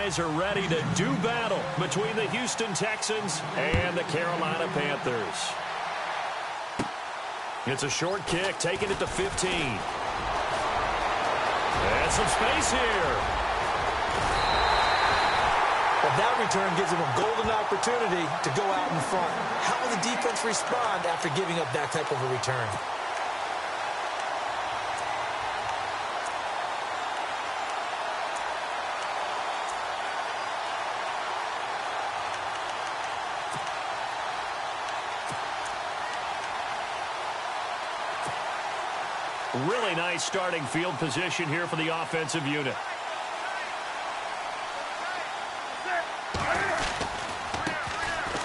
guys are ready to do battle between the Houston Texans and the Carolina Panthers. It's a short kick, taking it to 15. And some space here. Well, that return gives him a golden opportunity to go out in front. How will the defense respond after giving up that type of a return? Really nice starting field position here for the offensive unit.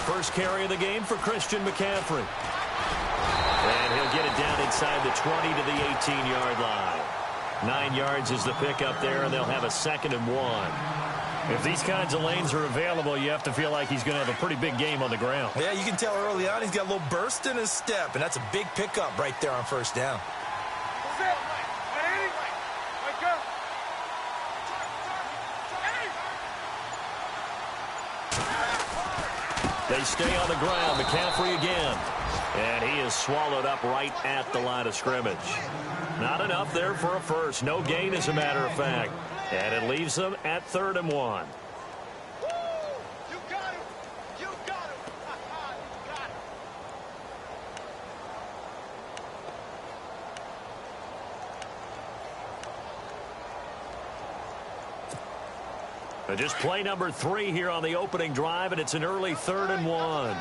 First carry of the game for Christian McCaffrey. And he'll get it down inside the 20 to the 18-yard line. 9 yards is the pickup there, and they'll have a 2nd and 1. If these kinds of lanes are available, you have to feel like he's going to have a pretty big game on the ground. Yeah, you can tell early on he's got a little burst in his step, and that's a big pickup right there on first down. They stay on the ground. McCaffrey again. And he is swallowed up right at the line of scrimmage. Not enough there for a first. No gain, as a matter of fact. And it leaves them at 3rd and 1. Just play number 3 here on the opening drive, and it's an early 3rd and 1.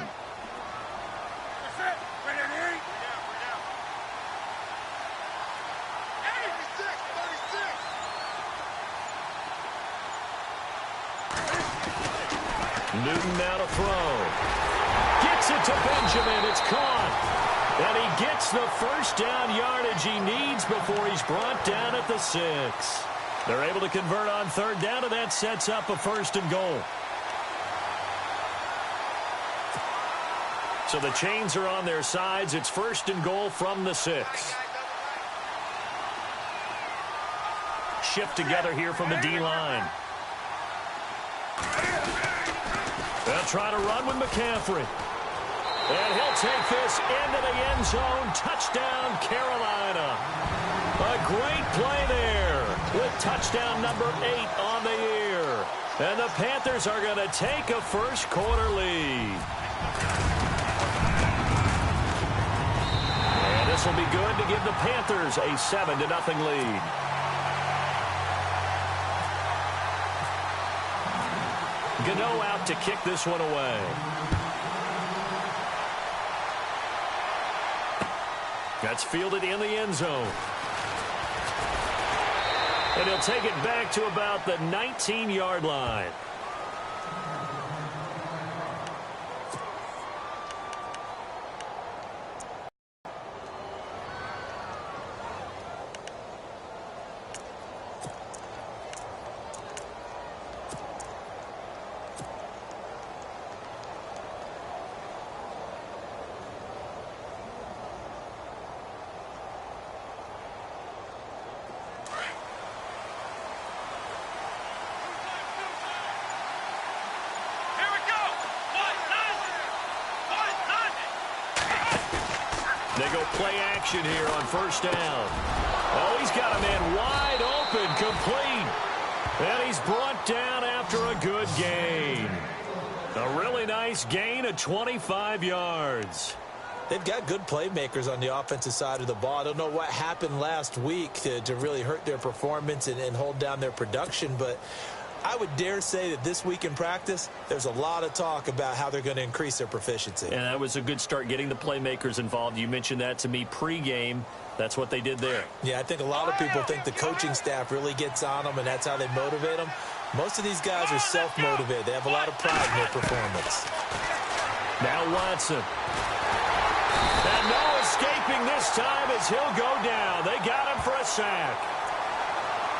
Newton now to throw. Gets it to Benjamin. It's caught. And he gets the first down yardage he needs before he's brought down at the 6. They're able to convert on 3rd down, and that sets up a 1st and goal. So the chains are on their sides. It's 1st and goal from the 6. Shift together here from the D-line. They'll try to run with McCaffrey. And he'll take this into the end zone. Touchdown, Carolina. A great play there with touchdown number 8 on the year. And the Panthers are going to take a first-quarter lead. And this will be good to give the Panthers a 7-0 lead. Gano out to kick this one away. That's fielded in the end zone. And he'll take it back to about the 19-yard line. They go play action here on 1st down. Oh, he's got a man wide open, complete. And he's brought down after a good gain. A really nice gain of 25 yards. They've got good playmakers on the offensive side of the ball. I don't know what happened last week to really hurt their performance and hold down their production, but I would dare say that this week in practice, there's a lot of talk about how they're going to increase their proficiency. And that was a good start, getting the playmakers involved. You mentioned that to me pregame. That's what they did there. Yeah, I think a lot of people think the coaching staff really gets on them, and that's how they motivate them. Most of these guys are self-motivated. They have a lot of pride in their performance. Now Watson. And no escaping this time as he'll go down. They got him for a sack.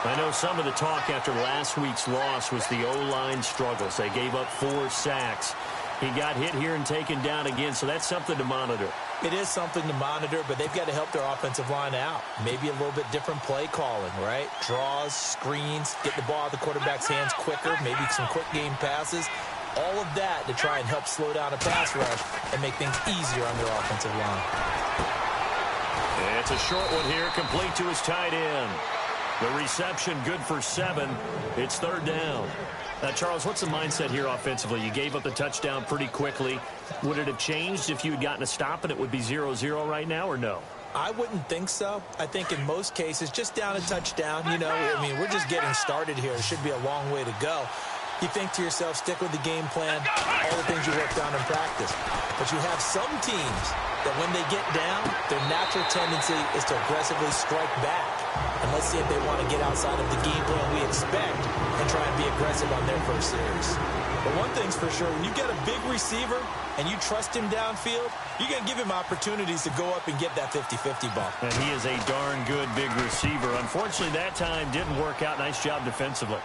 I know some of the talk after last week's loss was the O-line struggles. They gave up 4 sacks. He got hit here and taken down again, so that's something to monitor. It is something to monitor, but they've got to help their offensive line out. Maybe a little bit different play calling, right? Draws, screens, get the ball out of the quarterback's hands quicker, maybe some quick game passes. All of that to try and help slow down a pass rush and make things easier on their offensive line. It's a short one here, complete to his tight end. The reception good for 7. It's 3rd down. Now, Charles, what's the mindset here offensively? You gave up the touchdown pretty quickly. Would it have changed if you had gotten a stop and it would be 0-0 right now, or no? I wouldn't think so. I think in most cases, just down a touchdown, you know, I mean, we're just getting started here. It should be a long way to go. You think to yourself, stick with the game plan, all the things you worked on in practice. But you have some teams that when they get down, their natural tendency is to aggressively strike back. And let's see if they want to get outside of the game plan we expect and try and be aggressive on their first series. But one thing's for sure, when you get a big receiver and you trust him downfield, you're going to give him opportunities to go up and get that 50-50 ball. And he is a darn good big receiver. Unfortunately, that time didn't work out. Nice job defensively.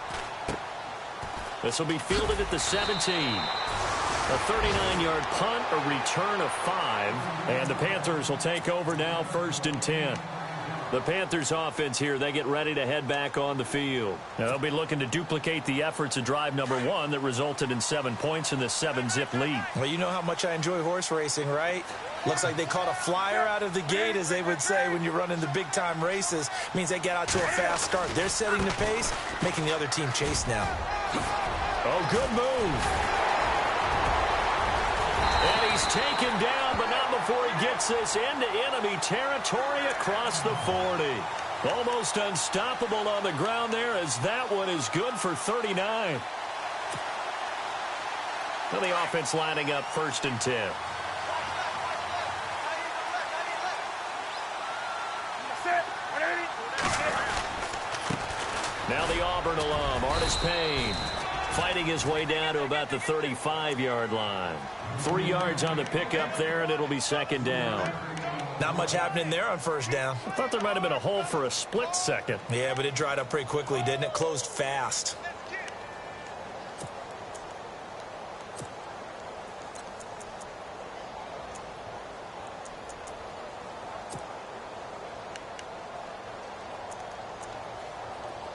This will be fielded at the 17. A 39-yard punt, a return of 5. And the Panthers will take over now, 1st and 10. The Panthers offense here, they get ready to head back on the field. Now, they'll be looking to duplicate the efforts of drive number 1 that resulted in 7 points in the 7-zip lead. Well, you know how much I enjoy horse racing, right? Looks like they caught a flyer out of the gate, as they would say when you're running the big-time races. Means they get out to a fast start. They're setting the pace, making the other team chase now. Oh, good move. And he's taken down, but not before he gets this into enemy territory across the 40. Almost unstoppable on the ground there, as that one is good for 39. Well, the offense lining up 1st and 10. Now the Auburn alum, Artis Payne, fighting his way down to about the 35-yard line. 3 yards on the pickup there, and it'll be 2nd down. Not much happening there on 1st down. I thought there might have been a hole for a split second. Yeah, but it dried up pretty quickly, didn't it? Closed fast.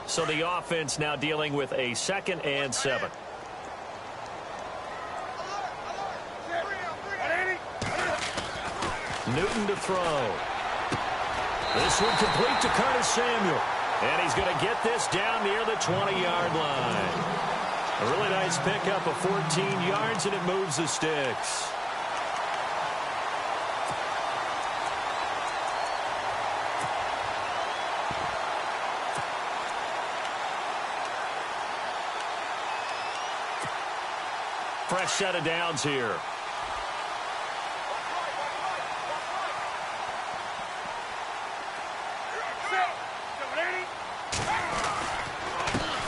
So the offense now dealing with a 2nd and 7. Newton to throw. This one complete to Curtis Samuel. And he's going to get this down near the 20-yard line. A really nice pickup of 14 yards, and it moves the sticks. Fresh set of downs here.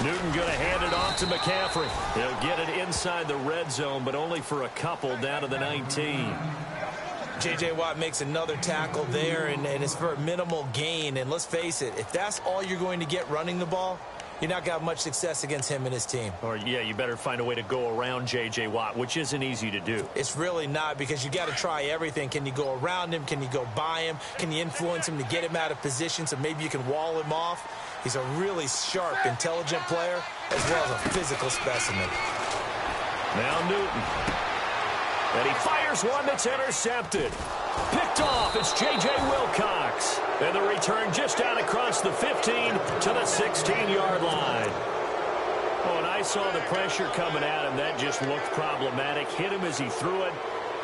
Newton going to hand it off to McCaffrey. He'll get it inside the red zone, but only for a couple down to the 19. J.J. Watt makes another tackle there, and it's for a minimal gain. And let's face it, if that's all you're going to get running the ball, you're not going to have much success against him and his team. Or, yeah, you better find a way to go around J.J. Watt, which isn't easy to do. It's really not, because you got to try everything. Can you go around him? Can you go by him? Can you influence him to get him out of position so maybe you can wall him off? He's a really sharp, intelligent player, as well as a physical specimen. Now Newton. And he fires one that's intercepted. Picked off, it's J.J. Wilcox. And the return just out across the 15 to the 16-yard line. Oh, and I saw the pressure coming at him. That just looked problematic. Hit him as he threw it,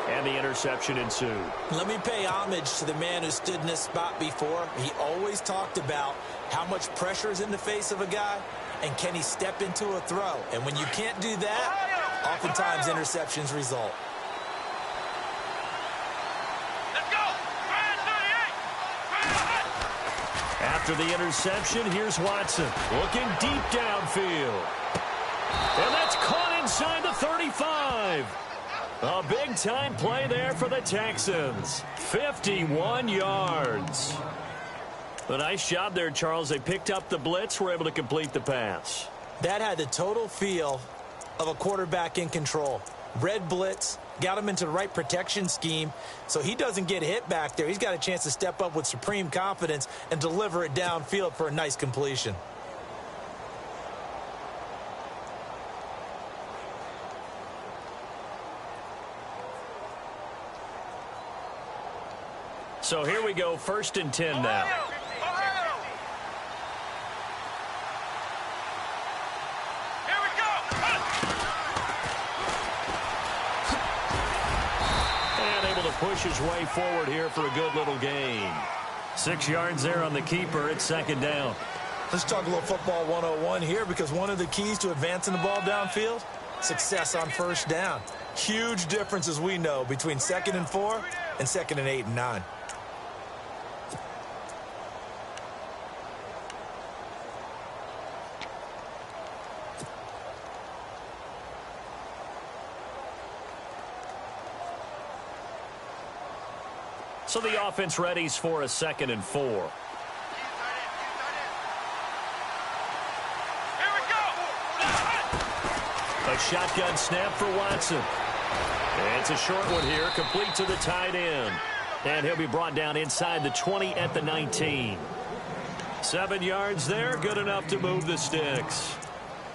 and the interception ensued. Let me pay homage to the man who stood in this spot before. He always talked about how much pressure is in the face of a guy, and can he step into a throw. And when you can't do that, oftentimes interceptions result. After the interception, here's Watson looking deep downfield. And that's caught inside the 35. A big-time play there for the Texans. 51 yards. A nice job there, Charles. They picked up the blitz, were able to complete the pass. That had the total feel of a quarterback in control. Red blitz, got him into the right protection scheme, so he doesn't get hit back there. He's got a chance to step up with supreme confidence and deliver it downfield for a nice completion. So here we go, 1st and 10 now. Push his way forward here for a good little gain. 6 yards there on the keeper. It's 2nd down. Let's talk a little football 101 here, because one of the keys to advancing the ball downfield, success on 1st down. Huge difference, as we know, between 2nd and 4 and 2nd and 8 and 9. So the offense readies for a 2nd and 4. Here we go. A shotgun snap for Watson. And it's a short one here, complete to the tight end. And he'll be brought down inside the 20 at the 19. 7 yards there, good enough to move the sticks.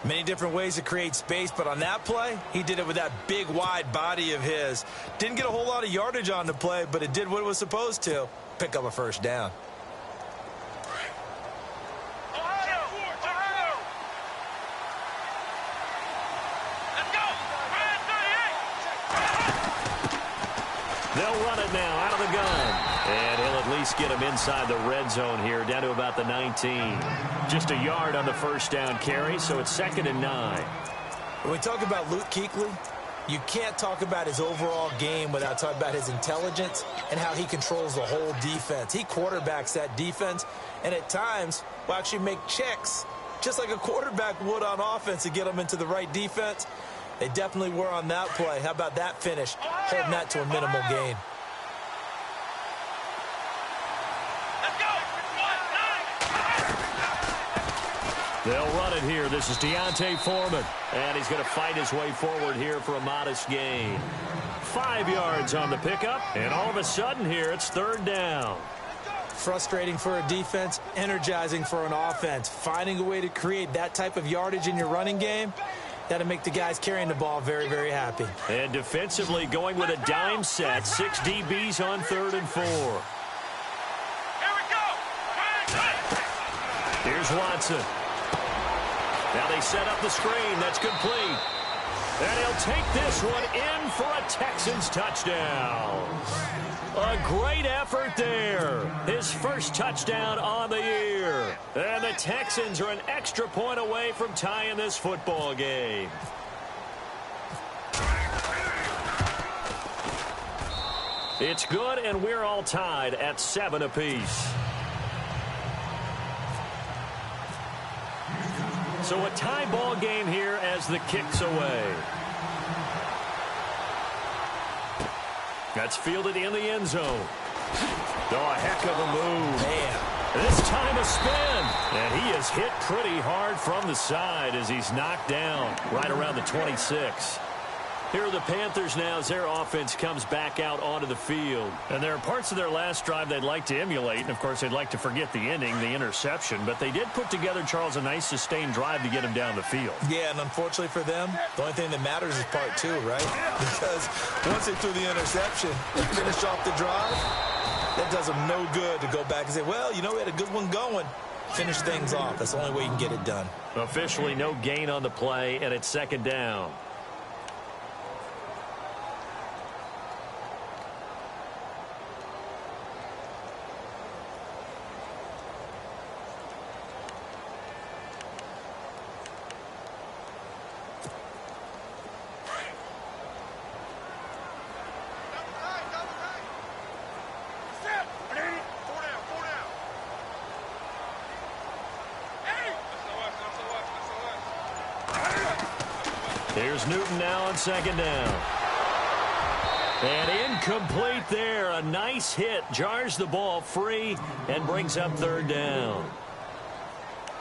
Many different ways to create space, but on that play, he did it with that big, wide body of his. Didn't get a whole lot of yardage on the play, but it did what it was supposed to, pick up a 1st down. They'll run it now out of the gun. And he'll at least get him inside the red zone here, down to about the 19. Just a yard on the 1st down carry, so it's 2nd and 9. When we talk about Luke Kuechly, you can't talk about his overall game without talking about his intelligence and how he controls the whole defense. He quarterbacks that defense, and at times will actually make checks, just like a quarterback would on offense, to get them into the right defense. They definitely were on that play. How about that finish, holding that to a minimal gain? They'll run it here. This is Deontay Foreman. And he's going to fight his way forward here for a modest gain. 5 yards on the pickup. And all of a sudden here, it's 3rd down. Frustrating for a defense, energizing for an offense. Finding a way to create that type of yardage in your running game, that'll make the guys carrying the ball very, very happy. And defensively going with a dime set. 6 DBs on 3rd and 4. Here we go. Here's Watson. Now they set up the screen. That's complete. And he'll take this one in for a Texans touchdown. A great effort there. His first touchdown on the year. And the Texans are an extra point away from tying this football game. It's good, and we're all tied at 7 apiece. So a tie ball game here as the kick's away. That's fielded in the end zone. Oh, a heck of a move. Man. This time a spin. And he is hit pretty hard from the side as he's knocked down right around the 26. Here are the Panthers now as their offense comes back out onto the field. And there are parts of their last drive they'd like to emulate. And, of course, they'd like to forget the ending, the interception. But they did put together, Charles, a nice sustained drive to get him down the field. Yeah, and unfortunately for them, the only thing that matters is part 2, right? Because once they threw the interception and finished off the drive, that does them no good to go back and say, well, you know, we had a good one going. Finish things off. That's the only way you can get it done. Officially no gain on the play, and it's 2nd down. Here's Newton now on 2nd down. And incomplete there. A nice hit. Jars the ball free and brings up 3rd down.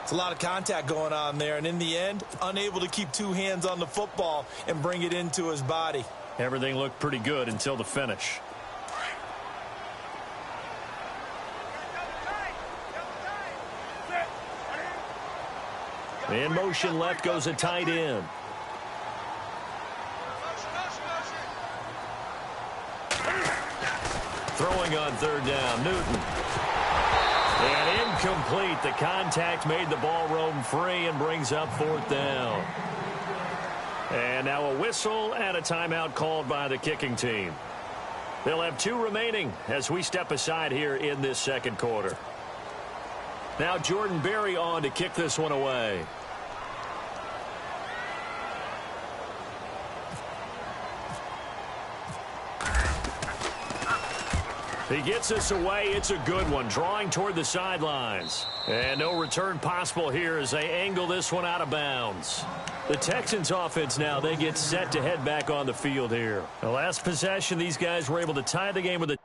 It's a lot of contact going on there, and in the end, unable to keep two hands on the football and bring it into his body. Everything looked pretty good until the finish. In motion left goes a tight end. Throwing on third down, Newton. And incomplete. The contact made the ball roam free and brings up fourth down. And now a whistle and a timeout called by the kicking team. They'll have 2 remaining as we step aside here in this second quarter. Now Jordan Berry on to kick this one away. He gets us away. It's a good one, drawing toward the sidelines. And no return possible here as they angle this one out of bounds. The Texans offense now, they get set to head back on the field here. The last possession, these guys were able to tie the game with a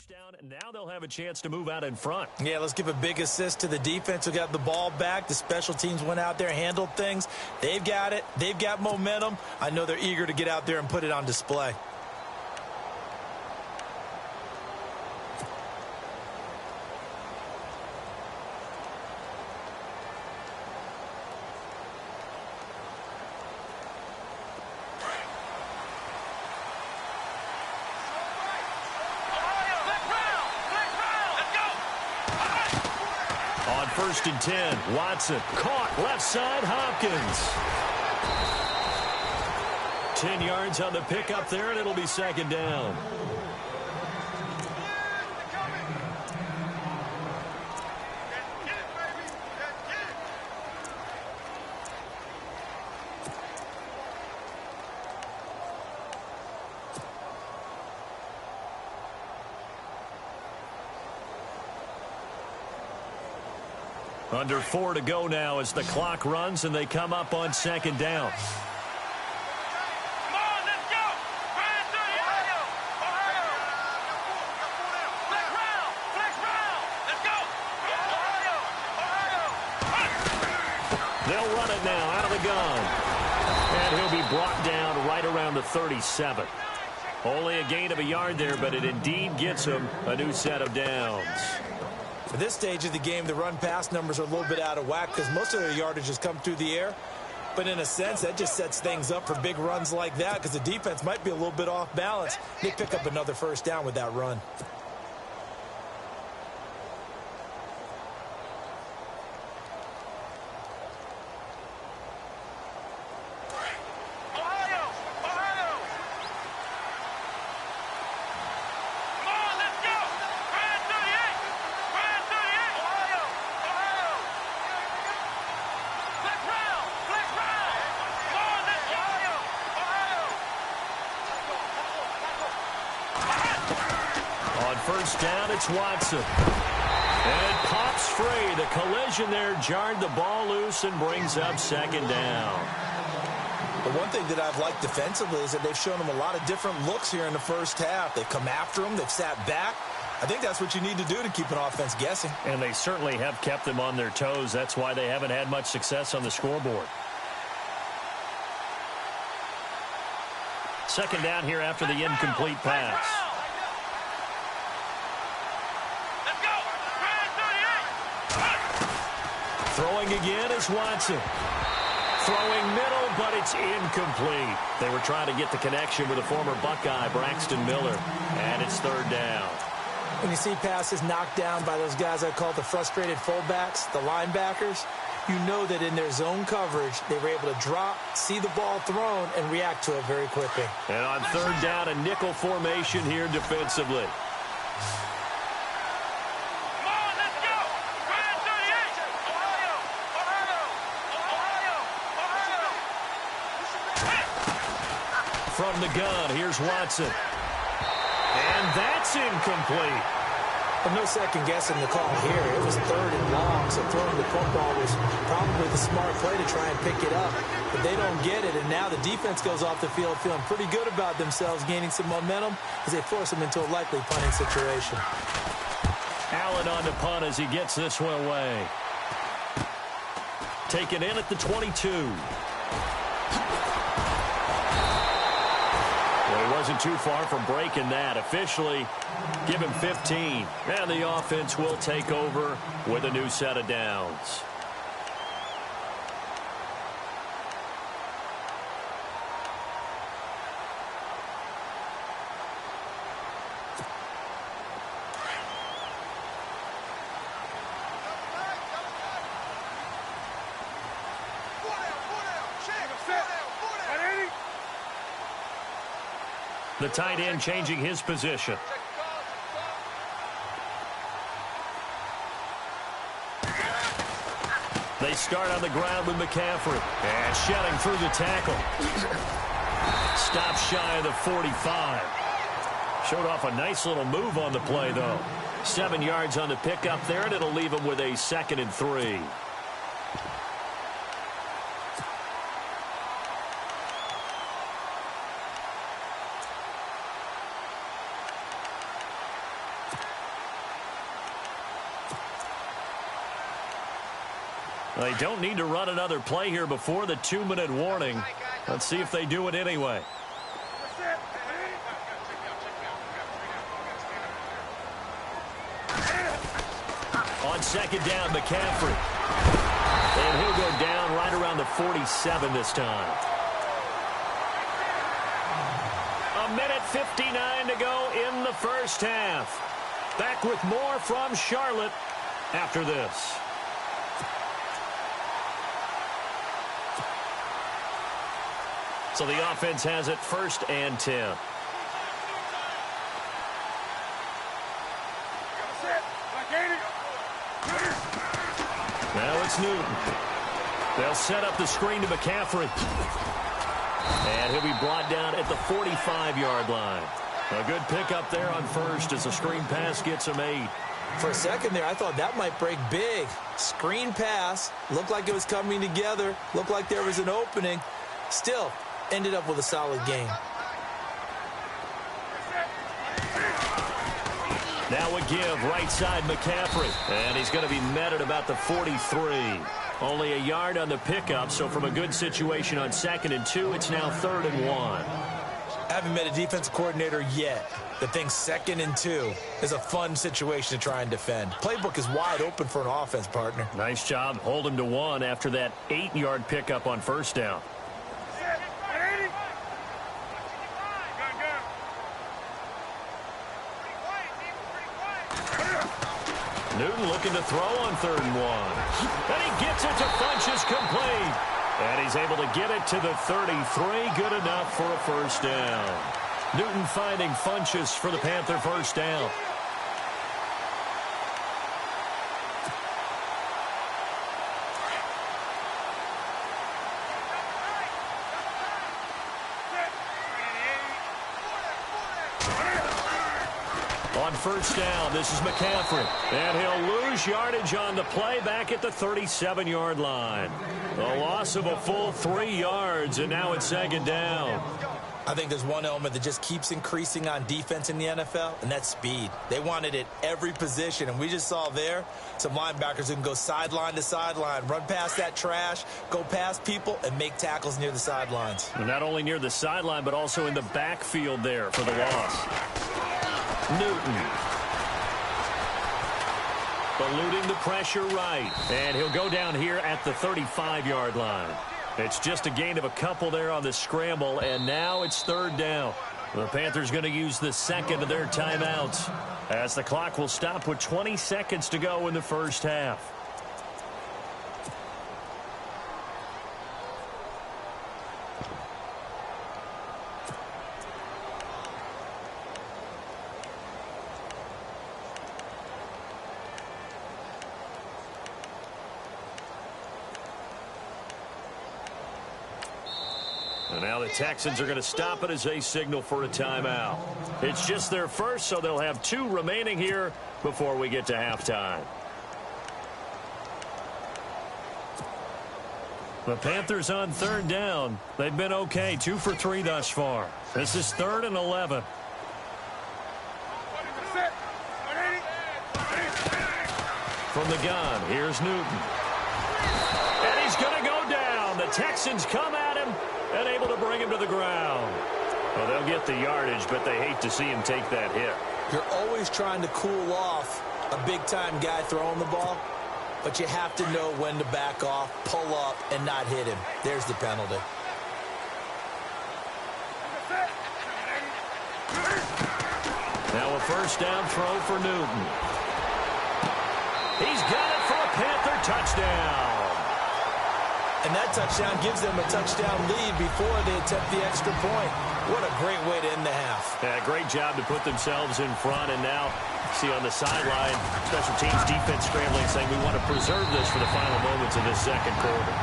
touchdown, and now they'll have a chance to move out in front. Yeah, let's give a big assist to the defense who got the ball back. The special teams went out there, handled things. They've got it. They've got momentum. I know they're eager to get out there and put it on display. First and 10. Watson caught left side. Hopkins. 10 yards on the pickup there, and it'll be second down. Under 4 to go now as the clock runs and they come up on second down. Come on, let's go! Ohio! Flex round! Let's go! Ohio! They'll run it now out of the gun. And he'll be brought down right around the 37. Only a gain of a yard there, but it indeed gets him a new set of downs. At this stage of the game, the run-pass numbers are a little bit out of whack because most of their yardage has come through the air. But in a sense, that just sets things up for big runs like that because the defense might be a little bit off balance. They pick up another first down with that run. First down, it's Watson. And it pops free. The collision there jarred the ball loose and brings up second down. The one thing that I've liked defensively is that they've shown them a lot of different looks here in the first half. They've come after them. They've sat back. I think that's what you need to do to keep an offense guessing. And they certainly have kept them on their toes. That's why they haven't had much success on the scoreboard. Second down here after the incomplete pass. Throwing again is Watson. Throwing middle, but it's incomplete. They were trying to get the connection with a former Buckeye, Braxton Miller. And it's third down. When you see passes knocked down by those guys I call the frustrated fullbacks, the linebackers, you know that in their zone coverage, they were able to drop, see the ball thrown, and react to it very quickly. And on third down, a nickel formation here defensively. Come on, let's go! Ryan 38! Ohio! Ohio! Ohio! From the gun, here's Watson. And that's incomplete. But no second guessing the call here. It was third and long, so throwing the football was probably the smart play to try and pick it up. But they don't get it, and now the defense goes off the field feeling pretty good about themselves, gaining some momentum as they force them into a likely punting situation. Allen on the punt as he gets this one away. Taken in at the 22. Well, he wasn't too far from breaking that. Officially, give him 15. And the offense will take over with a new set of downs. The tight end changing his position. They start on the ground with McCaffrey. And shedding through the tackle. Stop shy of the 45. Showed off a nice little move on the play, though. 7 yards on the pickup there, and it'll leave him with a 2nd and 3. They don't need to run another play here before the 2-minute warning. Let's see if they do it anyway. On second down, McCaffrey. And he'll go down right around the 47 this time. 1:59 to go in the first half. Back with more from Charlotte after this. So the offense has it 1st and 10. Now it's Newton. They'll set up the screen to McCaffrey. And he'll be brought down at the 45-yard line. A good pickup there on first as the screen pass gets him 8. For a second there, I thought that might break big. Screen pass. Looked like it was coming together. Looked like there was an opening. Still, ended up with a solid game. Now a give, right side McCaffrey. And he's going to be met at about the 43. Only a yard on the pickup, so from a good situation on 2nd and 2, it's now 3rd and 1. I haven't met a defensive coordinator yet that thinks 2nd and 2 is a fun situation to try and defend. Playbook is wide open for an offense, partner. Nice job. Hold him to 1 after that 8-yard pickup on first down. Newton looking to throw on 3rd and 1. And he gets it to Funchess, complete. And he's able to get it to the 33. Good enough for a first down. Newton finding Funchess for the Panther first down. On first down, this is McCaffrey. And he'll lose yardage on the play back at the 37-yard line. A loss of a full 3 yards, and now it's 2nd down. I think there's one element that just keeps increasing on defense in the NFL, and that's speed. They want it at every position, and we just saw there some linebackers who can go sideline to sideline, run past that trash, go past people, and make tackles near the sidelines. And not only near the sideline, but also in the backfield there for the loss. Newton. Eluding the pressure right. And he'll go down here at the 35-yard line. It's just a gain of a couple there on the scramble, and now it's 3rd down. The Panthers going to use the 2nd of their timeouts as the clock will stop with 20 seconds to go in the first half. And now the Texans are going to stop it as they signal for a timeout. It's just their first, so they'll have 2 remaining here before we get to halftime. The Panthers on 3rd down. They've been okay, 2 for 3 thus far. This is 3rd and 11. From the gun, here's Newton. And he's going to go down. The Texans come at him and able to bring him to the ground. Well, they'll get the yardage, but they hate to see him take that hit. You're always trying to cool off a big-time guy throwing the ball, but you have to know when to back off, pull up, and not hit him. There's the penalty. Now a first down throw for Newton. He's got it for a Panther touchdown. And that touchdown gives them a touchdown lead before they attempt the extra point. What a great way to end the half. Yeah, great job to put themselves in front. And now, see on the sideline, special teams defense scrambling, saying we want to preserve this for the final moments of this second quarter.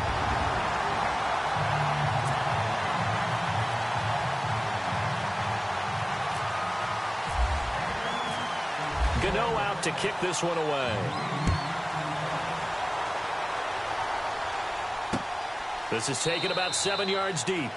Gano out to kick this one away. This is taken about 7 yards deep.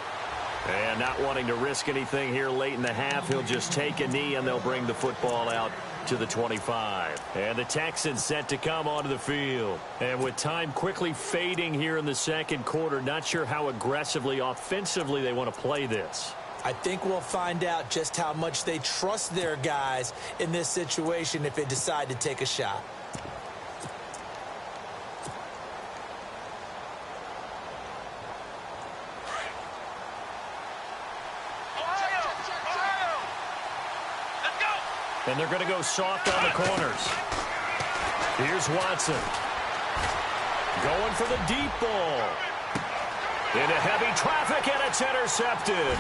And not wanting to risk anything here late in the half, he'll just take a knee and they'll bring the football out to the 25. And the Texans set to come onto the field. And with time quickly fading here in the second quarter, not sure how aggressively, offensively they want to play this. I think we'll find out just how much they trust their guys in this situation if they decide to take a shot. And they're going to go soft on the corners. Here's Watson. Going for the deep ball. Into heavy traffic, and it's intercepted.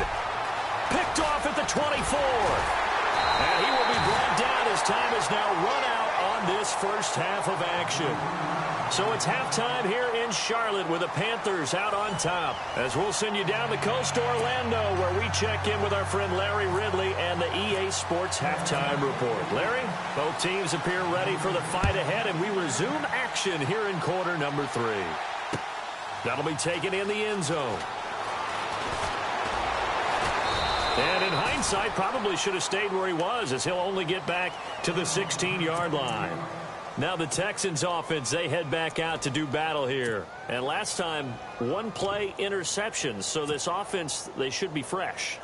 Picked off at the 24. And he will be brought down as time is now run out on this first half of action. So it's halftime here in Charlotte with the Panthers out on top. As we'll send you down the coast to Orlando, where we check in with our friend Larry Ridley and the EA Sports Halftime Report. Larry, both teams appear ready for the fight ahead, and we resume action here in quarter number 3. That'll be taken in the end zone. And in hindsight, probably should have stayed where he was, as he'll only get back to the 16-yard line. Now the Texans offense, they head back out to do battle here. And last time, 1 play interceptions. So this offense, they should be fresh.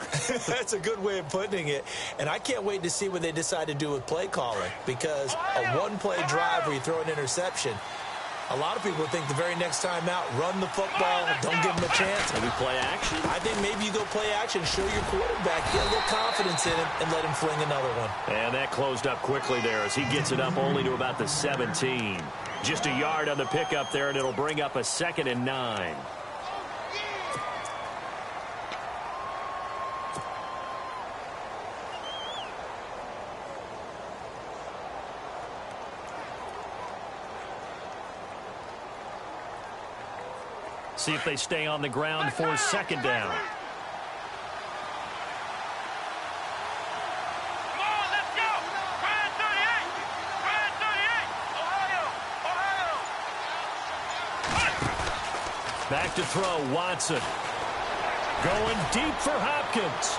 That's a good way of putting it. And I can't wait to see what they decide to do with play calling. Because a 1-play drive where you throw an interception, a lot of people think the very next time out, run the football, don't give them a chance. Maybe play action? I think maybe you go play action, show your quarterback, get a little confidence in him, and let him fling another one. And that closed up quickly there as he gets it up only to about the 17. Just a yard on the pickup there, and it'll bring up a 2nd and 9. See if they stay on the ground for 2nd down. Come on, let's go! Brand 38! Brand 38! Ohio! Back to throw, Watson. Going deep for Hopkins.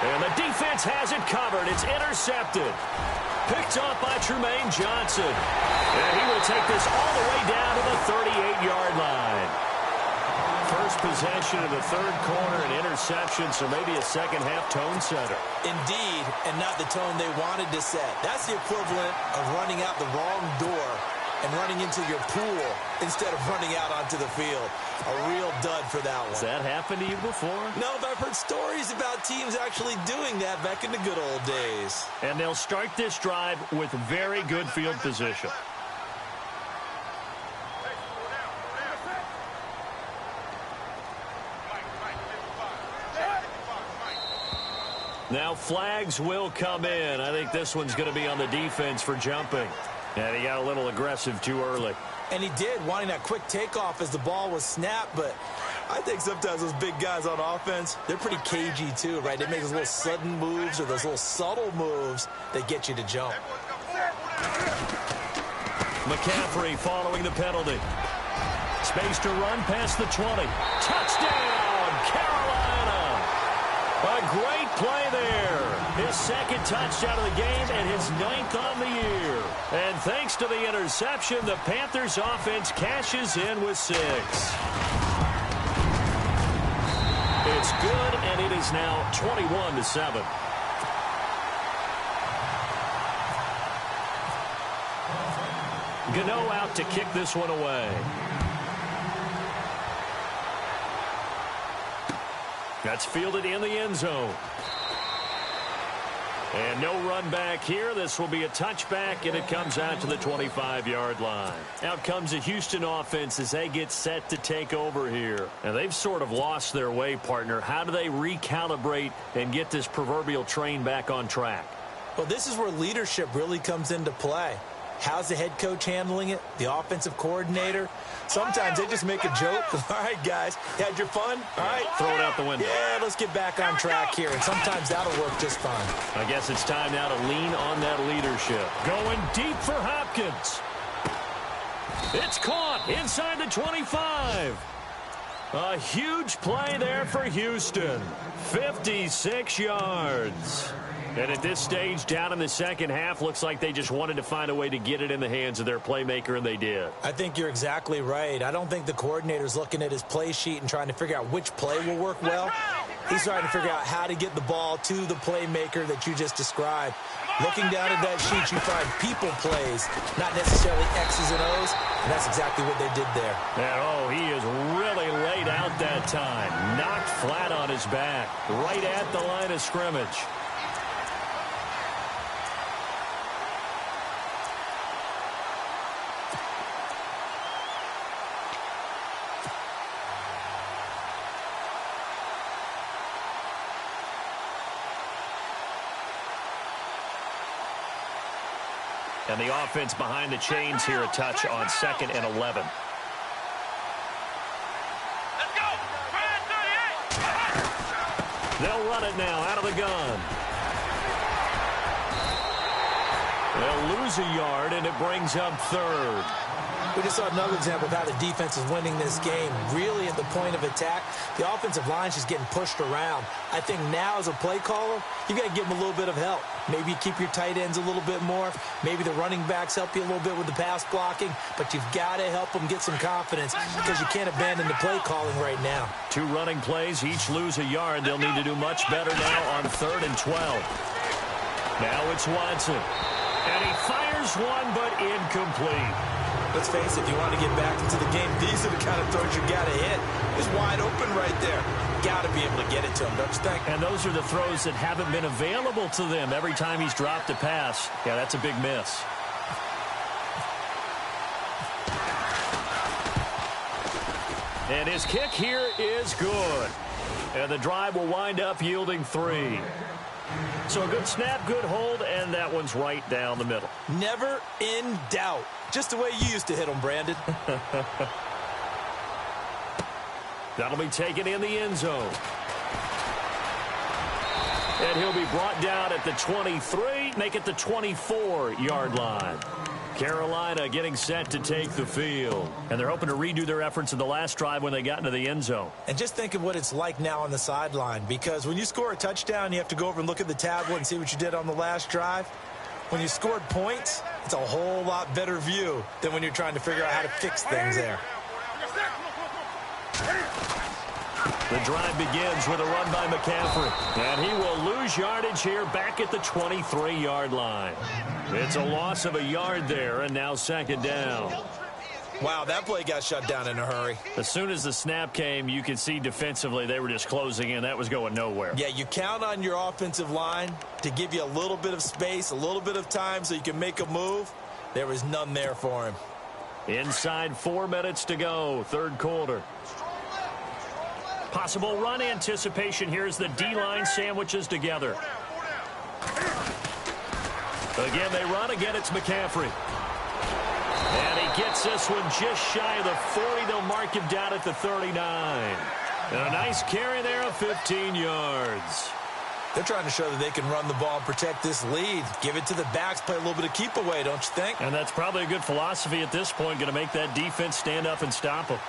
And the defense has it covered. It's intercepted. Picked off by Trumaine Johnson. And he will take this all the way down to the 38-yard line. First possession of the third quarter, an interception, so maybe a second-half tone setter. Indeed, and not the tone they wanted to set. That's the equivalent of running out the wrong door and running into your pool instead of running out onto the field. A real dud for that one. Has that happened to you before? No, but I've heard stories about teams actually doing that back in the good old days. And they'll start this drive with very good field position. Now flags will come in. I think this one's going to be on the defense for jumping. And he got a little aggressive too early. And he did, wanting that quick takeoff as the ball was snapped, but I think sometimes those big guys on offense, they're pretty cagey too, right? They make those little sudden moves or those little subtle moves that get you to jump. McCaffrey following the penalty. Space to run past the 20. Touchdown, Carolina! A great play there. His second touchdown of the game and his 9th on the year. And thanks to the interception, the Panthers offense cashes in with 6. It's good, and it is now 21-7. Gano out to kick this one away. That's fielded in the end zone. And no run back here. This will be a touchback, and it comes out to the 25-yard line. Out comes the Houston offense as they get set to take over here. And they've sort of lost their way, partner. How do they recalibrate and get this proverbial train back on track? Well, this is where leadership really comes into play. How's the head coach handling it? The offensive coordinator? Sometimes they just make a joke. All right, guys, you had your fun? All right. Throw it out the window. Yeah, let's get back on track here. And sometimes that'll work just fine. I guess it's time now to lean on that leadership. Going deep for Hopkins. It's caught inside the 25. A huge play there for Houston. 56 yards. And at this stage, down in the second half, looks like they just wanted to find a way to get it in the hands of their playmaker, and they did. I think you're exactly right. I don't think the coordinator's looking at his play sheet and trying to figure out which play will work well. He's trying to figure out how to get the ball to the playmaker that you just described. Looking down at that sheet, you find people plays, not necessarily X's and O's, and that's exactly what they did there. And, he is really laid out that time. Knocked flat on his back, right at the line of scrimmage. And the offense behind the chains here, a touch on 2nd and 11. Let's go. 38. They'll run it now out of the gun. They'll lose a yard, and it brings up 3rd. We just saw another example of how the defense is winning this game. Really at the point of attack, the offensive line's just getting pushed around. I think now as a play caller, you got to give them a little bit of help. Maybe keep your tight ends a little bit more. Maybe the running backs help you a little bit with the pass blocking. But you've got to help them get some confidence because you can't abandon the play calling right now. 2 running plays, each lose a yard. They'll need to do much better now on 3rd and 12. Now it's Watson. And he fires one, but incomplete. Let's face it, if you want to get back into the game, these are the kind of throws you got to hit. It's wide open right there. Got to be able to get it to him, don't you think? And those are the throws that haven't been available to them every time he's dropped a pass. Yeah, that's a big miss. And his kick here is good. And the drive will wind up yielding 3. So a good snap, good hold, and that one's right down the middle. Never in doubt. Just the way you used to hit them, Brandon. That'll be taken in the end zone. And he'll be brought down at the 23, make it the 24-yard line. Carolina getting set to take the field. And they're hoping to redo their efforts in the last drive when they got into the end zone. And just think of what it's like now on the sideline, because when you score a touchdown, you have to go over and look at the tablet and see what you did on the last drive. When you scored points, it's a whole lot better view than when you're trying to figure out how to fix things there. The drive begins with a run by McCaffrey. And he will lose yardage here back at the 23-yard line. It's a loss of a yard there, and now 2nd down. Wow, that play got shut down in a hurry. As soon as the snap came, you could see defensively they were just closing in. That was going nowhere. Yeah, you count on your offensive line to give you a little bit of space, a little bit of time so you can make a move. There was none there for him. Inside 4 minutes to go, 3rd quarter. Possible run anticipation here as the D-line sandwiches together. Again, they run. Again, it's McCaffrey. And he gets this one just shy of the 40. They'll mark him down at the 39. And a nice carry there of 15 yards. They're trying to show that they can run the ball and protect this lead. Give it to the backs, play a little bit of keep away, don't you think? And that's probably a good philosophy at this point, going to make that defense stand up and stop them.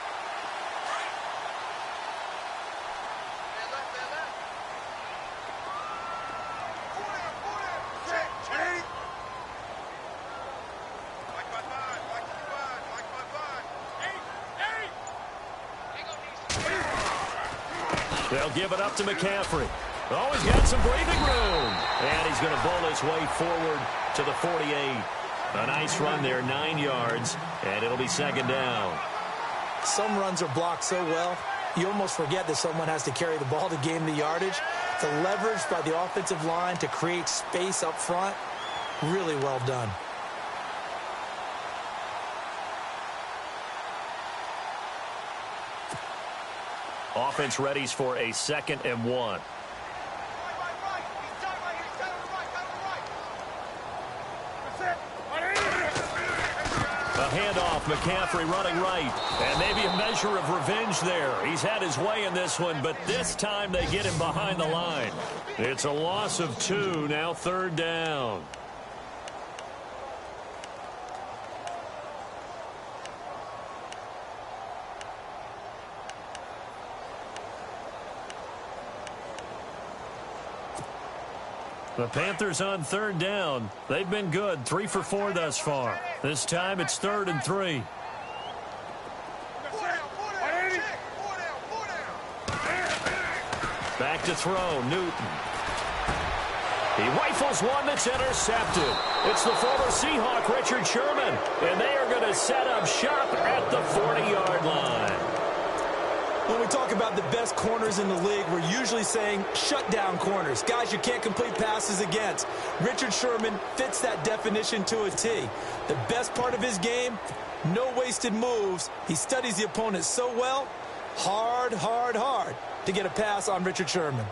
They'll give it up to McCaffrey. Oh, he's got some breathing room. And he's going to bowl his way forward to the 48. A nice run there, 9 yards, and it'll be second down. Some runs are blocked so well, you almost forget that someone has to carry the ball to gain the yardage. The leverage by the offensive line to create space up front, really well done. Offense readies for a 2nd and 1. A handoff, McCaffrey running right. And maybe a measure of revenge there. He's had his way in this one, but this time they get him behind the line. It's a loss of 2, now 3rd down. The Panthers on 3rd down. They've been good, 3 for 4 thus far. This time it's 3rd and 3. Back to throw, Newton. He rifles one that's intercepted. It's the former Seahawk, Richard Sherman, and they are going to set up shop at the 40-yard line. When we talk about the best corners in the league, we're usually saying shutdown corners. Guys you can't complete passes against. Richard Sherman fits that definition to a T. The best part of his game, no wasted moves. He studies the opponent so well, hard to get a pass on Richard Sherman.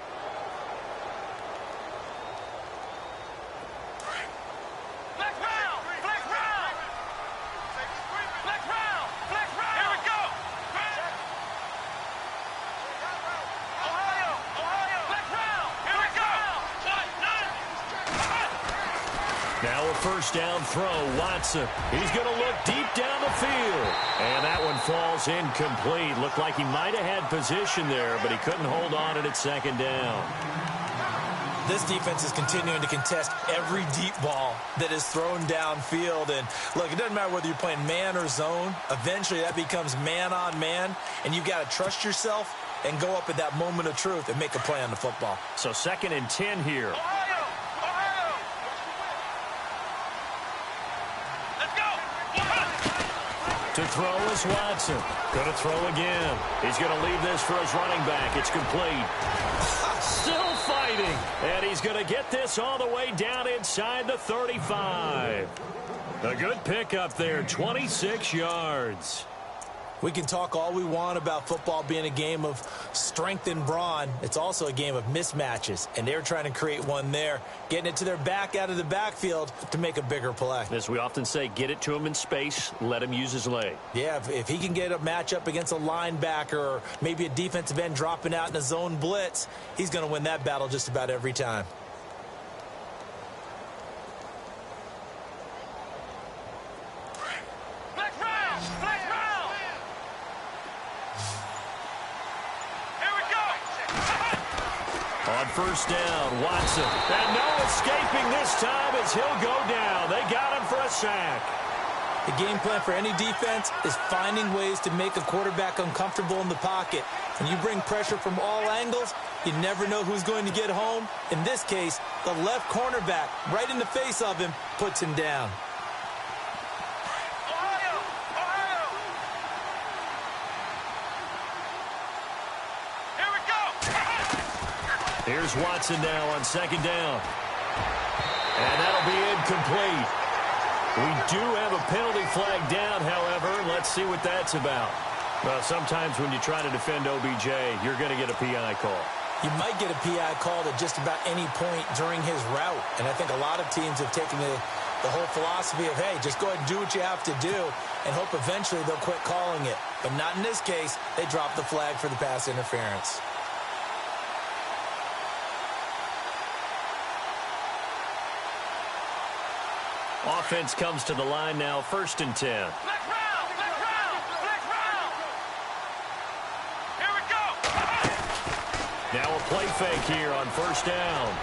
Now a first down throw, Watson. He's going to look deep down the field. And that one falls incomplete. Looked like he might have had position there, but he couldn't hold on it at 2nd down. This defense is continuing to contest every deep ball that is thrown downfield. And look, it doesn't matter whether you're playing man or zone. Eventually that becomes man on man, and you've got to trust yourself and go up at that moment of truth and make a play on the football. So 2nd and 10 here. To throw is Watson. Going to throw again. He's going to leave this for his running back. It's complete. Still fighting. And he's going to get this all the way down inside the 35. A good pickup there, 26 yards. We can talk all we want about football being a game of strength and brawn. It's also a game of mismatches, and they're trying to create one there, getting it to their back out of the backfield to make a bigger play. As we often say, get it to him in space, let him use his leg. Yeah, if he can get a matchup against a linebacker or maybe a defensive end dropping out in a zone blitz, he's going to win that battle just about every time. On first down, Watson. And no escaping this time as he'll go down. They got him for a sack. The game plan for any defense is finding ways to make a quarterback uncomfortable in the pocket. When you bring pressure from all angles, you never know who's going to get home. In this case, the left cornerback, right in the face of him, puts him down. Here's Watson now on 2nd down. And that'll be incomplete. We do have a penalty flag down, however. Let's see what that's about. Well, sometimes when you try to defend OBJ, you're going to get a PI call. You might get a PI called at just about any point during his route. And I think a lot of teams have taken the whole philosophy of, hey, just go ahead and do what you have to do and hope eventually they'll quit calling it. But not in this case. They dropped the flag for the pass interference. Offense comes to the line now, 1st and 10. Flex round, flex round, flex round. Here we go. Now a play fake here on 1st down.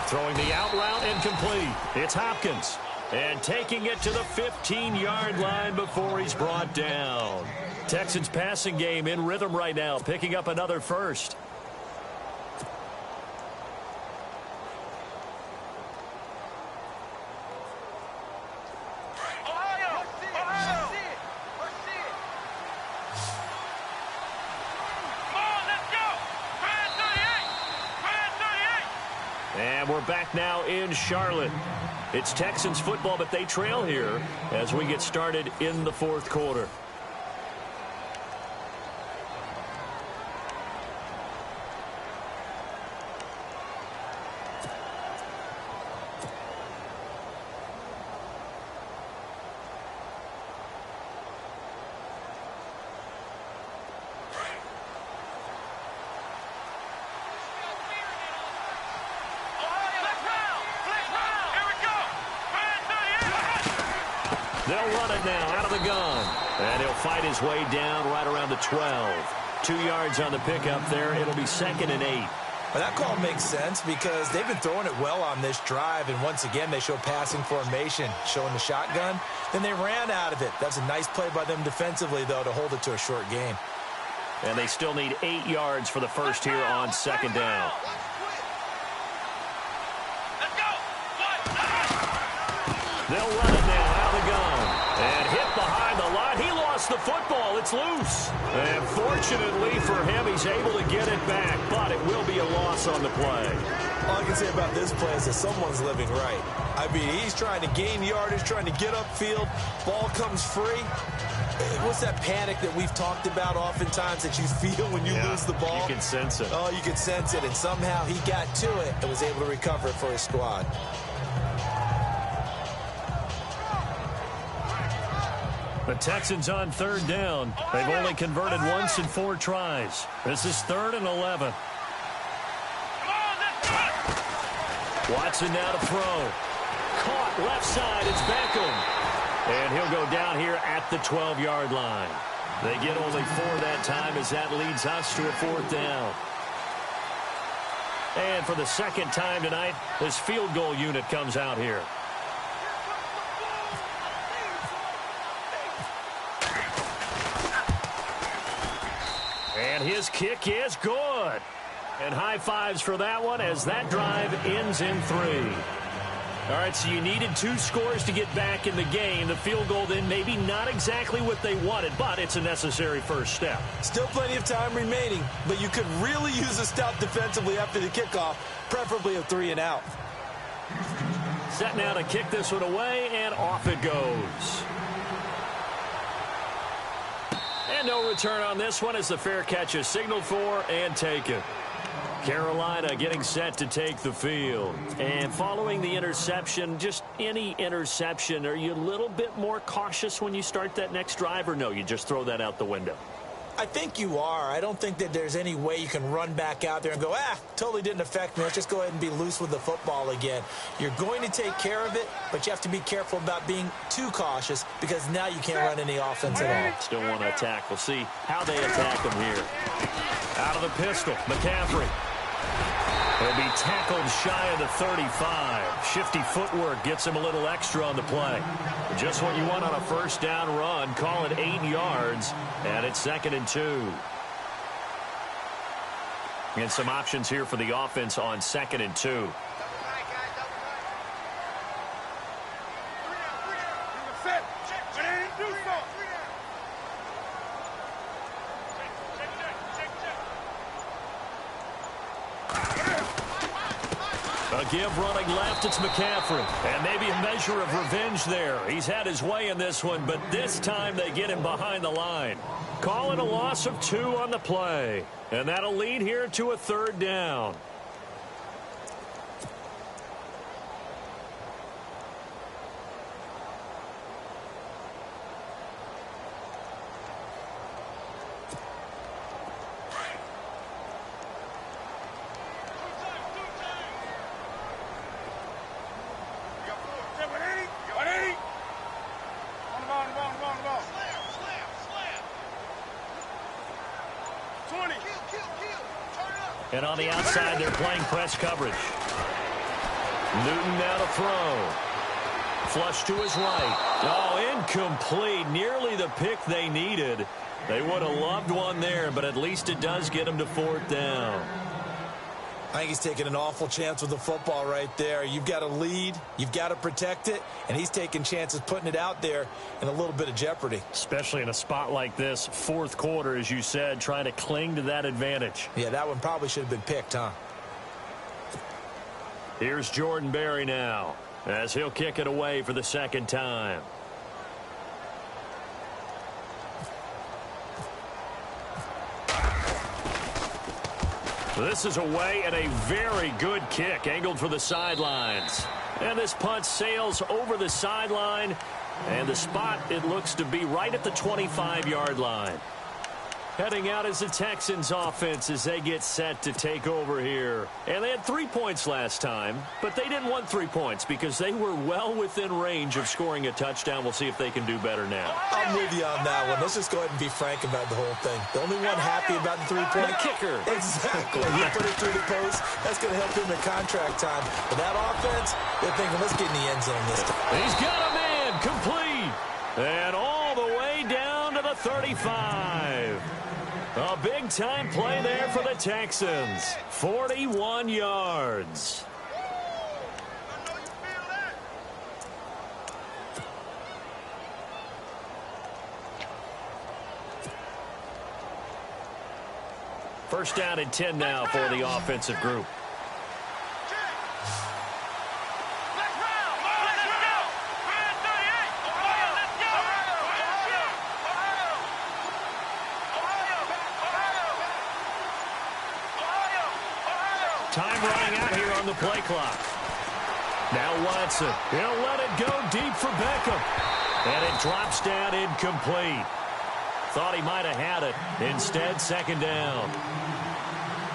Throwing the out route incomplete. It's Hopkins. And taking it to the 15-yard line before he's brought down. Texans passing game in rhythm right now, picking up another first. And we're back now in Charlotte. It's Texans football, but they trail here as we get started in the 4th quarter. They'll run it now out of the gun. And he'll fight his way down right around the 12. 2 yards on the pickup there. It'll be 2nd and 8. Well, that call makes sense because they've been throwing it well on this drive. And once again, they show passing formation, showing the shotgun. Then they ran out of it. That's a nice play by them defensively, though, to hold it to a short gain. And they still need 8 yards for the first here on 2nd down. They'll run it now out of the gun. And hit behind the line. He lost the football. It's loose. And fortunately for him, he's able to get it back. But it will be a loss on the play. All I can say about this play is that someone's living right. I mean, he's trying to gain yardage, trying to get upfield. Ball comes free. What's that panic that we've talked about oftentimes that you feel when you lose the ball? You can sense it. Oh, you can sense it. And somehow he got to it and was able to recover it for his squad. The Texans on 3rd down. They've only converted once in 4 tries. This is 3rd and 11. Watson now to throw. Caught left side. It's Beckham. And he'll go down here at the 12-yard line. They get only 4 that time as that leads us to a 4th down. And for the 2nd time tonight, this field goal unit comes out here. And his kick is good. And high fives for that one as that drive ends in 3. All right, so you needed 2 scores to get back in the game. The field goal then maybe not exactly what they wanted, but it's a necessary first step. Still plenty of time remaining, but you could really use a stop defensively after the kickoff, preferably a 3 and out. Set now to kick this one away, and off it goes. And no return on this one as the fair catch is signaled for and taken. Carolina getting set to take the field. And following the interception, just any interception, are you a little bit more cautious when you start that next drive, or no, you just throw that out the window? I think you are. I don't think that there's any way you can run back out there and go, totally didn't affect me. Let's just go ahead and be loose with the football again. You're going to take care of it, but you have to be careful about being too cautious because now you can't run any offense at all. Still want to attack. We'll see how they attack them here. Out of the pistol, McCaffrey. He'll be tackled shy of the 35. Shifty footwork gets him a little extra on the play. Just what you want on a first down run. Call it 8 yards, and it's 2nd and 2. And some options here for the offense on 2nd and 2. A give running left, it's McCaffrey. And maybe a measure of revenge there. He's had his way in this one, but this time they get him behind the line. Call it a loss of 2 on the play. And that'll lead here to a 3rd down. And on the outside, they're playing press coverage. Newton now to throw. Flush to his right. Oh, incomplete. Nearly the pick they needed. They would have loved one there, but at least it does get them to 4th down. I think he's taking an awful chance with the football right there. You've got to lead, you've got to protect it, and he's taking chances putting it out there in a little bit of jeopardy. Especially in a spot like this, 4th quarter, as you said, trying to cling to that advantage. Yeah, that one probably should have been picked, huh? Here's Jordan Berry now, as he'll kick it away for the 2nd time. This is away and a very good kick, angled for the sidelines. And this punt sails over the sideline, and the spot, it looks to be right at the 25-yard line. Heading out is the Texans offense as they get set to take over here. And they had 3 points last time, but they didn't want 3 points because they were well within range of scoring a touchdown. We'll see if they can do better now. I'm with you on that one. Let's just go ahead and be frank about the whole thing. The only one happy about the 3-point the kicker. Exactly. You put it through the post. That's going to help him in contract time. But that offense, they're thinking, let's get in the end zone this time. He's got a man complete. And all the way down to the 35. A big-time play there for the Texans. 41 yards. First down and 10 now for the offensive group. Time running out here on the play clock. Now Watson. He'll let it go deep for Beckham. And it drops down incomplete. Thought he might have had it. Instead, 2nd down.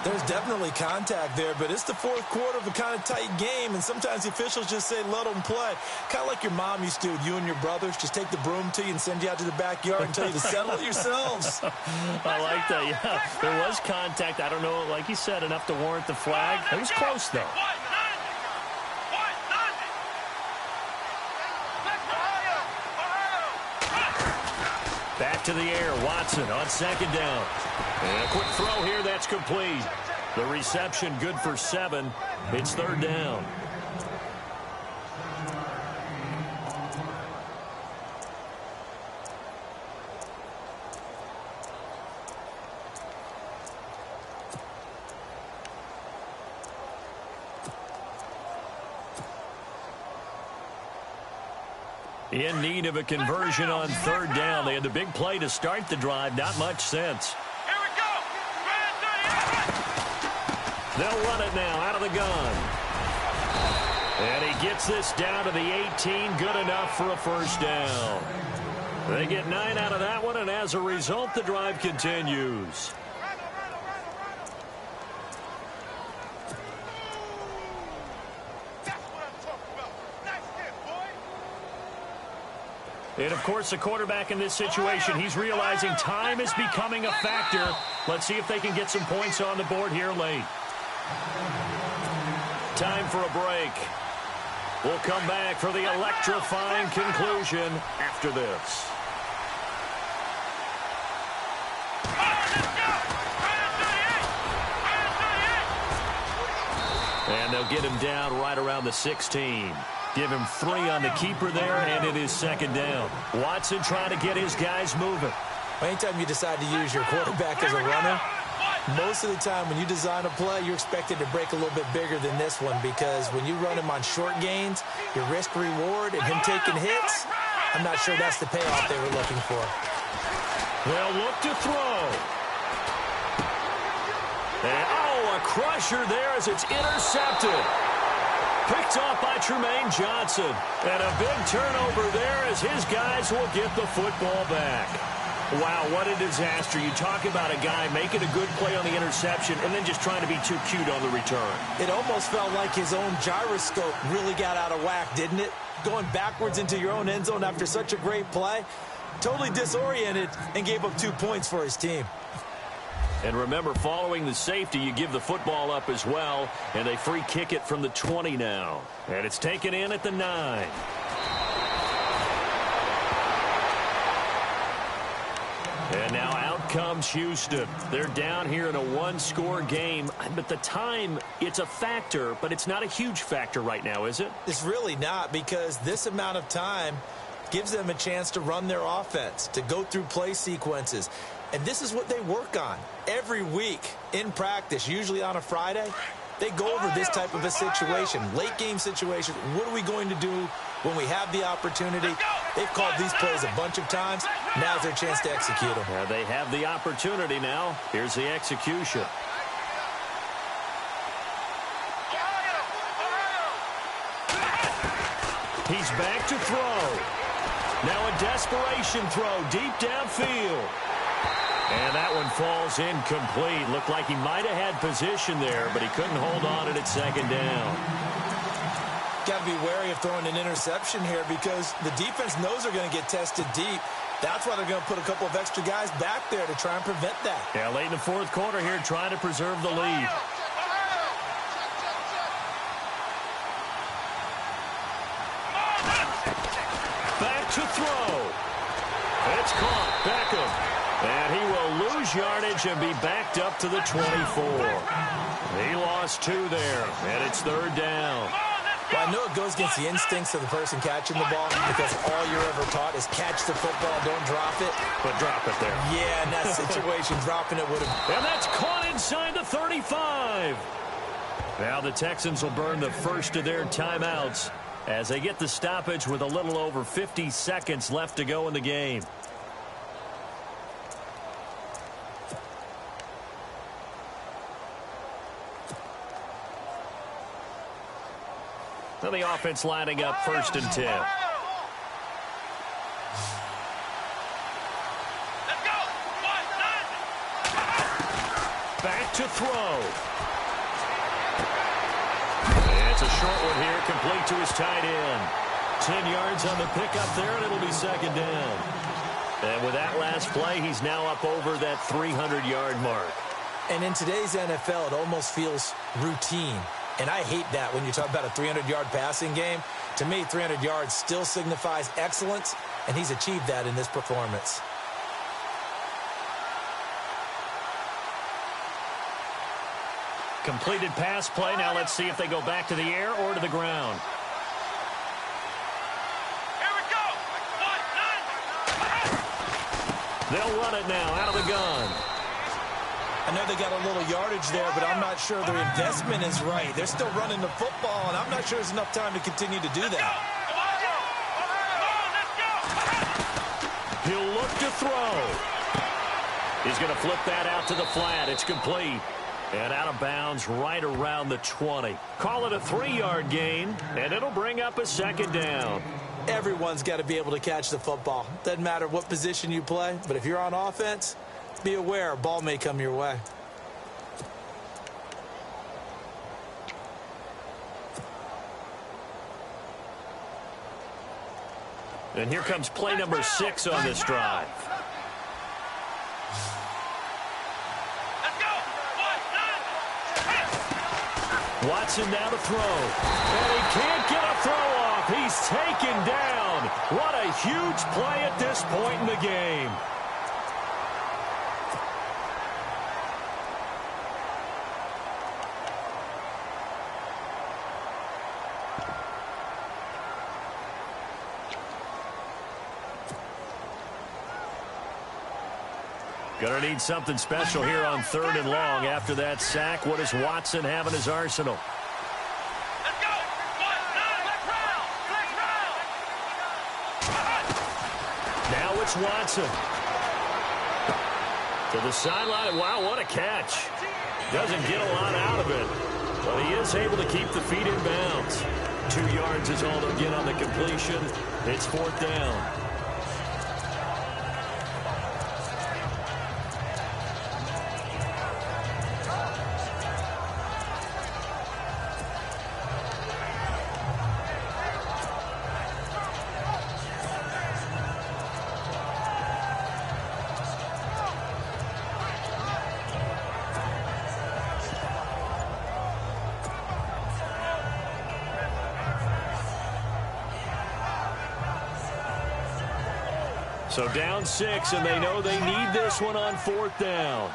There's definitely contact there, but it's the 4th quarter of a kind of tight game, and sometimes the officials just say, let them play. Kind of like your mom used to with you and your brothers. Just take the broom to you and send you out to the backyard and tell you to settle it yourselves. I like that, yeah. There was contact. I don't know, like you said, enough to warrant the flag. It was close, though. Back to the air, Watson on 2nd down. And a quick throw here, that's complete. The reception good for 7. It's 3rd down. In need of a conversion on 3rd down. They had the big play to start the drive. Not much sense. Here we go. They'll run it now out of the gun. And he gets this down to the 18. Good enough for a 1st down. They get 9 out of that one, and as a result, the drive continues. And, of course, the quarterback in this situation, he's realizing time is becoming a factor. Let's see if they can get some points on the board here late. Time for a break. We'll come back for the electrifying conclusion after this. And they'll get him down right around the 16. Give him 3 on the keeper there, and it is 2nd down. Watson trying to get his guys moving. Anytime you decide to use your quarterback as a runner, most of the time when you design a play, you're expected to break a little bit bigger than this one, because when you run him on short gains, your risk-reward and him taking hits, I'm not sure that's the payoff they were looking for. They'll look to throw. And, oh, a crusher there as it's intercepted. Picked off by Tremaine Johnson. And a big turnover there as his guys will get the football back. Wow, what a disaster. You talk about a guy making a good play on the interception and then just trying to be too cute on the return. It almost felt like his own gyroscope really got out of whack, didn't it? Going backwards into your own end zone after such a great play. Totally disoriented and gave up 2 points for his team. And remember, following the safety, you give the football up as well, and they free kick it from the 20 now. And it's taken in at the 9. And now out comes Houston. They're down here in a one-score game. But the time, it's a factor, but it's not a huge factor right now, is it? It's really not, because this amount of time gives them a chance to run their offense, to go through play sequences. And this is what they work on every week in practice, usually on a Friday. They go over this type of a situation, late game situation. What are we going to do when we have the opportunity? They've called these plays a bunch of times. Now's their chance to execute them. Yeah, they have the opportunity now. Here's the execution. He's back to throw. Now a desperation throw deep downfield. And that one falls incomplete. Looked like he might have had position there, but he couldn't hold on at second down. Got to be wary of throwing an interception here, because the defense knows they're going to get tested deep. That's why they're going to put a couple of extra guys back there to try and prevent that. Yeah, late in the fourth quarter here, trying to preserve the lead. Back to throw. It's caught. Beckham. And he will lose yardage and be backed up to the 24. He lost 2 there, and it's third down. Well, I know it goes against the instincts of the person catching the ball, because all you're ever taught is catch the football, don't drop it. But drop it there. Yeah, in that situation, dropping it would have... And that's caught inside the 35. Now the Texans will burn the first of their timeouts as they get the stoppage with a little over 50 seconds left to go in the game. So the offense lining up 1st and 10. Let's go. Back to throw. It's a short one here, complete to his tight end. 10 yards on the pickup there, and it'll be second down. And with that last play, he's now up over that 300-yard mark. And in today's NFL, it almost feels routine. And I hate that when you talk about a 300-yard passing game. To me, 300 yards still signifies excellence, and he's achieved that in this performance. Completed pass play. Now let's see if they go back to the air or to the ground. Here we go. They'll run it now out of the gun. I know they got a little yardage there, but I'm not sure their investment is right. They're still running the football, and I'm not sure there's enough time to continue to do that. He'll look to throw. He's going to flip that out to the flat. It's complete. And out of bounds right around the 20. Call it a 3-yard gain, and it'll bring up a second down. Everyone's got to be able to catch the football. Doesn't matter what position you play, but if you're on offense, be aware a ball may come your way. And here comes play number 6 on this drive. Watson now to throw. And he can't get a throw off. He's taken down. What a huge play at this point in the game. Going to need something special here on 3rd and long. After that sack, what does Watson have in his arsenal? Let's go. Now it's Watson. To the sideline. Wow, what a catch. Doesn't get a lot out of it, but he is able to keep the feet in bounds. 2 yards is all they'll get on the completion. It's 4th down. So down 6, and they know they need this one on 4th down.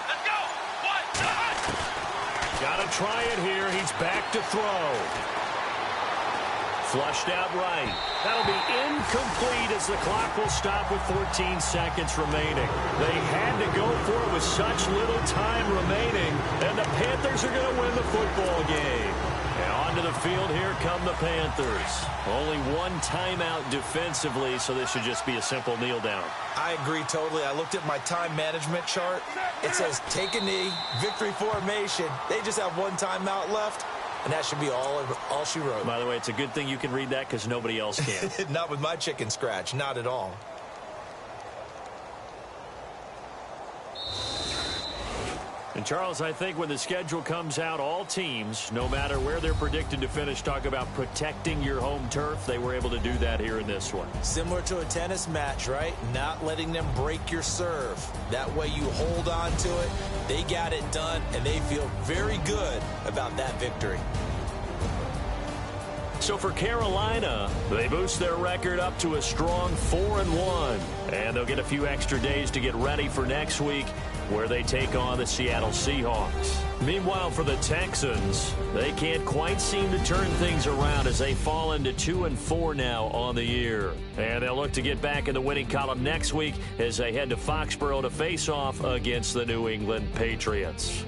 Let's go. 1, 2. Got to try it here. He's back to throw. Flushed out right. That'll be incomplete as the clock will stop with 14 seconds remaining. They had to go for it with such little time remaining, and the Panthers are going to win the football game. And onto the field, here come the Panthers. Only one timeout defensively, so this should just be a simple kneel down. I agree totally. I looked at my time management chart. It says take a knee, victory formation. They just have one timeout left, and that should be all she wrote. By the way, it's a good thing you can read that because nobody else can. Not with my chicken scratch, not at all. And, Charles, I think when the schedule comes out, all teams, no matter where they're predicted to finish, talk about protecting your home turf. They were able to do that here in this one. Similar to a tennis match, right? Not letting them break your serve. That way you hold on to it. They got it done, and they feel very good about that victory. So for Carolina, they boost their record up to a strong 4-1. And they'll get a few extra days to get ready for next week, where they take on the Seattle Seahawks. Meanwhile, for the Texans, they can't quite seem to turn things around as they fall into 2-4 now on the year. And they'll look to get back in the winning column next week as they head to Foxborough to face off against the New England Patriots.